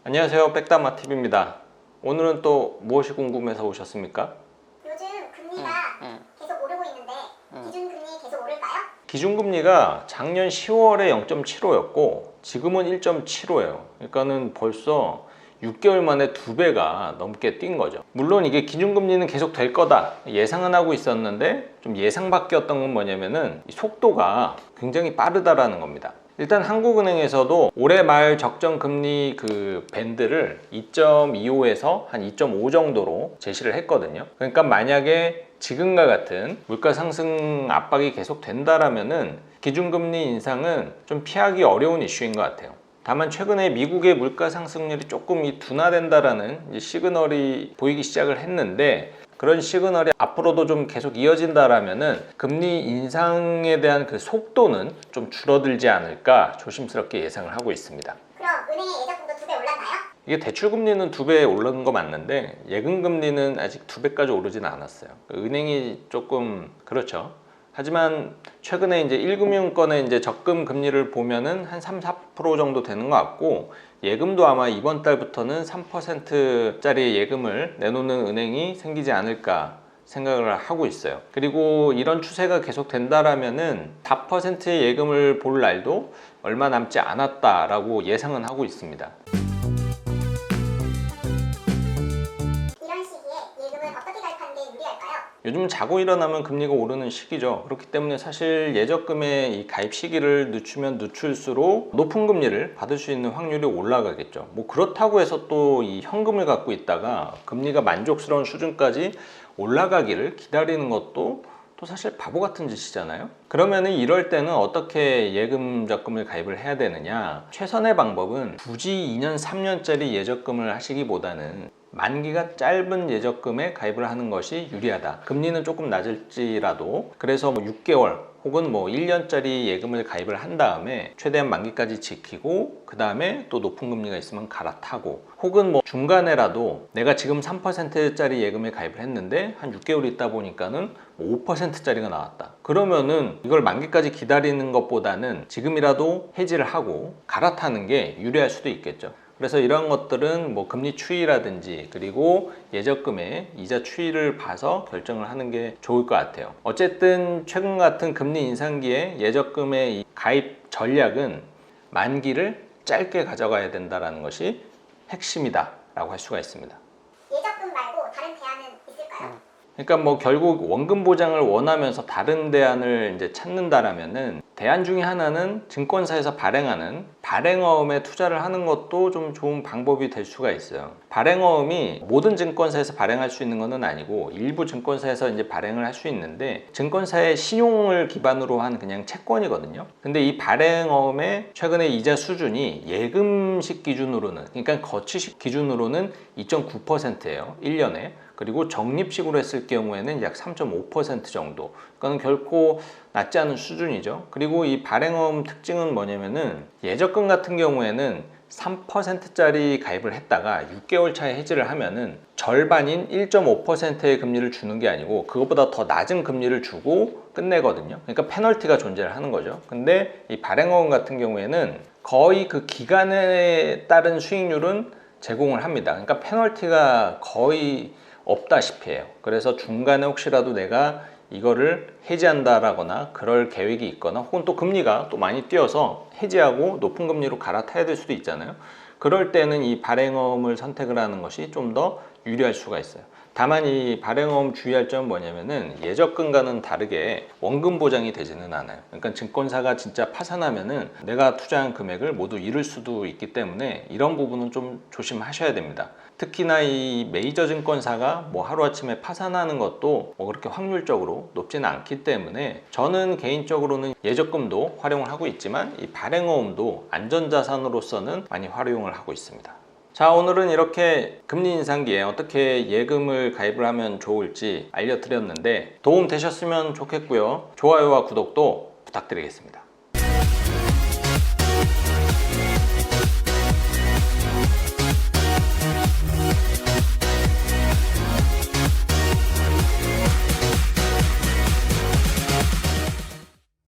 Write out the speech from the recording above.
안녕하세요, 백다마TV입니다. 오늘은 또 무엇이 궁금해서 오셨습니까? 요즘 금리가 계속 오르고 있는데 기준금리 계속 오를까요? 기준금리가 작년 10월에 0.75였고 지금은 1.75예요. 그러니까는 벌써 6개월 만에 2배가 넘게 뛴 거죠. 물론 이게 기준금리는 계속 될 거다 예상은 하고 있었는데 좀 예상 밖이었던 건 뭐냐면은 이 속도가 굉장히 빠르다라는 겁니다. 일단 한국은행에서도 올해 말 적정금리 그 밴드를 2.25에서 한 2.5 정도로 제시를 했거든요. 그러니까 만약에 지금과 같은 물가 상승 압박이 계속 된다라면은 기준금리 인상은 좀 피하기 어려운 이슈인 것 같아요. 다만 최근에 미국의 물가 상승률이 조금 둔화된다라는 시그널이 보이기 시작을 했는데 그런 시그널이 앞으로도 좀 계속 이어진다라면은 금리 인상에 대한 그 속도는 좀 줄어들지 않을까 조심스럽게 예상을 하고 있습니다. 그럼 은행의 예적금도 2배 올랐나요? 이게 대출금리는 2배 오르는 거 맞는데 예금금리는 아직 2배까지 오르진 않았어요. 은행이 조금 그렇죠. 하지만 최근에 이제 1금융권의 이제 적금 금리를 보면은 한 3-4% 정도 되는 것 같고 예금도 아마 이번 달부터는 3%짜리 예금을 내놓는 은행이 생기지 않을까 생각을 하고 있어요. 그리고 이런 추세가 계속 된다라면은 4%의 예금을 볼 날도 얼마 남지 않았다라고 예상은 하고 있습니다. 이런 시기에 예금을 어떻게 가입하는 게 유리할까요? 요즘 자고 일어나면 금리가 오르는 시기죠. 그렇기 때문에 사실 예적금의 이 가입 시기를 늦추면 늦출수록 높은 금리를 받을 수 있는 확률이 올라가겠죠. 뭐 그렇다고 해서 또 이 현금을 갖고 있다가 금리가 만족스러운 수준까지 올라가기를 기다리는 것도 또 사실 바보 같은 짓이잖아요. 그러면은 이럴 때는 어떻게 예금 적금을 가입을 해야 되느냐? 최선의 방법은 굳이 2년, 3년짜리 예적금을 하시기보다는 만기가 짧은 예적금에 가입을 하는 것이 유리하다. 금리는 조금 낮을지라도 그래서 뭐 6개월 혹은 뭐 1년짜리 예금을 가입을 한 다음에 최대한 만기까지 지키고 그 다음에 또 높은 금리가 있으면 갈아타고 혹은 뭐 중간에라도 내가 지금 3%짜리 예금에 가입을 했는데 한 6개월 있다 보니까는 5%짜리가 나왔다. 그러면은 이걸 만기까지 기다리는 것보다는 지금이라도 해지를 하고 갈아타는 게 유리할 수도 있겠죠. 그래서 이런 것들은 뭐 금리 추이라든지 그리고 예적금의 이자 추이를 봐서 결정을 하는 게 좋을 것 같아요. 어쨌든 최근 같은 금리 인상기에 예적금의 이 가입 전략은 만기를 짧게 가져가야 된다는 것이 핵심이다 라고 할 수가 있습니다. 예적금 말고 다른 대안은 있을까요? 그러니까 뭐 결국 원금 보장을 원하면서 다른 대안을 이제 찾는다라면은 대안 중에 하나는 증권사에서 발행하는 발행어음에 투자를 하는 것도 좀 좋은 방법이 될 수가 있어요. 발행어음이 모든 증권사에서 발행할 수 있는 것은 아니고 일부 증권사에서 이제 발행을 할 수 있는데 증권사의 신용을 기반으로 한 그냥 채권이거든요. 근데 이 발행어음의 최근에 이자 수준이 예금식 기준으로는 그러니까 거치식 기준으로는 2.9%예요. 1년에. 그리고 적립식으로 했을 경우에는 약 3.5% 정도. 그러니까 결코 낮지 않은 수준이죠. 그리고 이 발행어음 특징은 뭐냐면은 예적금 같은 경우에는 3%짜리 가입을 했다가 6개월 차에 해지를 하면은 절반인 1.5%의 금리를 주는 게 아니고 그것보다 더 낮은 금리를 주고 끝내거든요. 그러니까 페널티가 존재를 하는 거죠. 근데 이 발행어음 같은 경우에는 거의 그 기간에 따른 수익률은 제공을 합니다. 그러니까 페널티가 거의 없다시피 해요. 그래서 중간에 혹시라도 내가 이거를 해지한다라거나 그럴 계획이 있거나 혹은 또 금리가 또 많이 뛰어서 해지하고 높은 금리로 갈아타야 될 수도 있잖아요. 그럴 때는 이 발행어음을 선택을 하는 것이 좀 더 유리할 수가 있어요. 다만 이 발행어음 주의할 점은 뭐냐면은 예적금과는 다르게 원금 보장이 되지는 않아요. 그러니까 증권사가 진짜 파산하면은 내가 투자한 금액을 모두 잃을 수도 있기 때문에 이런 부분은 좀 조심하셔야 됩니다. 특히나 이 메이저 증권사가 뭐 하루아침에 파산하는 것도 뭐 그렇게 확률적으로 높지는 않기 때문에 저는 개인적으로는 예적금도 활용을 하고 있지만 이 발행어음도 안전자산으로서는 많이 활용을 하고 있습니다. 자, 오늘은 이렇게 금리 인상기에 어떻게 예금을 가입을 하면 좋을지 알려드렸는데 도움 되셨으면 좋겠고요. 좋아요와 구독도 부탁드리겠습니다.